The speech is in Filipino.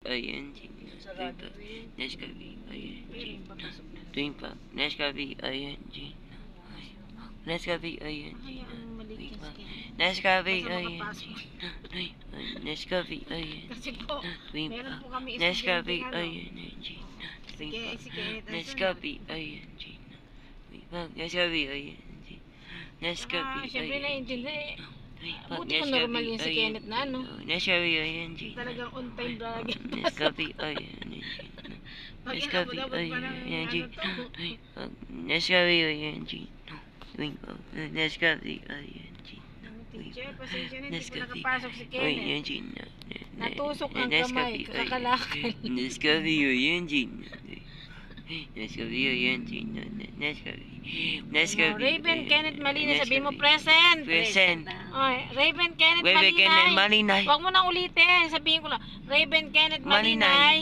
ING. Nescafe ING. Twinkle. Nescafe ING. Nescafe ING. Nescafe ING. Nescafe ING. Kasi po, meron po kami Nescafe estudyante, ING. si Kenneth. Nescafe ING. Nescafe ING. Nescafe ING. Siyempre naiintindi. Buti ko normal yun si Kenneth na, no? Nescafe ING. Talagang on time lagi. Nescafe ING. Nescafe ING. Nescafe ING. Nescafe ING. Teacher, pasensya na, hindi po nakapasok si Kenneth. ING. Natusok ang kamay, kakalakal. Nescafe ING. Nescafe ING. Nescafe. Raven Kenneth Malina, sabihin mo present. Present. Okay, Raven Kenneth Raven Kenneth Malinay. Malinay. Huwag mo nang ulitin, sabihin ko lang. Raven Kenneth Malinay.